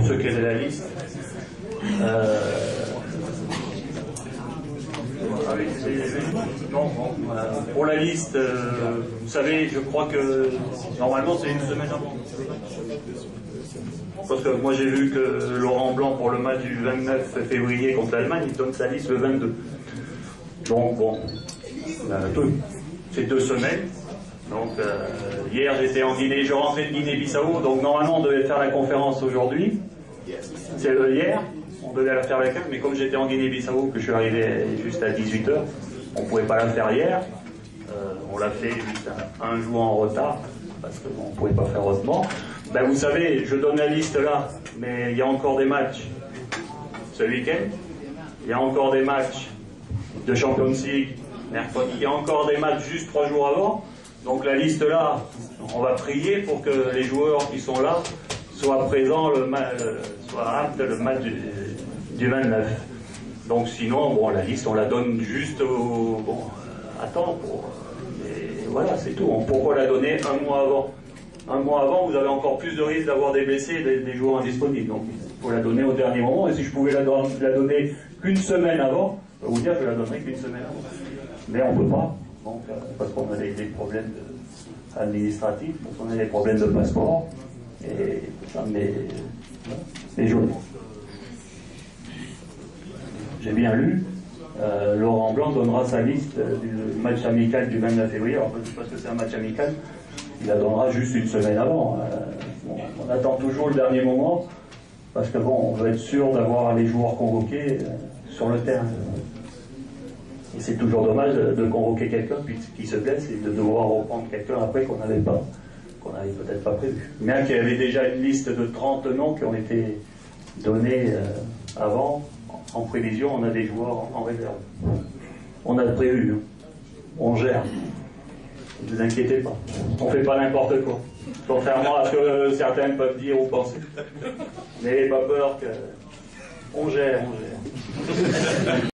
ceux qui aient la liste. Pour la liste, vous savez, je crois que normalement c'est une semaine avant. Parce que moi j'ai vu que Laurent Blanc, pour le match du 29 février contre l'Allemagne, il donne sa liste le 22. Donc bon, c'est 2 semaines. Donc hier j'étais en Guinée, je rentrais de Guinée-Bissau, donc normalement on devait faire la conférence aujourd'hui. C'est hier, on devait la faire avec elle, mais comme j'étais en Guinée-Bissau, que je suis arrivé juste à 18 h, on ne pouvait pas la faire hier. On l'a fait juste un jour en retard, parce qu'on ne pouvait pas faire autrement. Ben, vous savez, je donne la liste là, mais il y a encore des matchs ce week-end. Il y a encore des matchs de Champions League mercredi. Il y a encore des matchs juste 3 jours avant. Donc la liste là, on va prier pour que les joueurs qui sont là soient présents, soient aptes le match du 29. Donc sinon, bon, la liste, on la donne juste à temps. Et voilà, c'est tout. Pourquoi la donner un mois avant? Un mois avant, vous avez encore plus de risques d'avoir des blessés et des joueurs indisponibles. Donc il faut la donner au dernier moment. Et si je pouvais la donner qu'une semaine avant, je peux vous dire que je la donnerais qu'une semaine avant. Mais on ne peut pas. Donc, parce qu'on a des problèmes administratifs, parce qu'on a des problèmes de passeport, et ça mais jaune. J'ai bien lu, Laurent Blanc donnera sa liste du match amical du 29 février, alors parce que c'est un match amical, il la donnera juste une semaine avant. On attend toujours le dernier moment, parce que bon, on veut être sûr d'avoir les joueurs convoqués sur le terrain. Et c'est toujours dommage de convoquer quelqu'un qui se blesse et de devoir reprendre quelqu'un après qu'on n'avait peut-être pas prévu. Bien qu'il y avait déjà une liste de 30 noms qui ont été donnés avant, en prévision, on a des joueurs en réserve. On a prévu, hein. On gère. Ne vous inquiétez pas. On ne fait pas n'importe quoi. Contrairement à ce que certains peuvent dire ou penser. N'ayez pas peur que... On gère.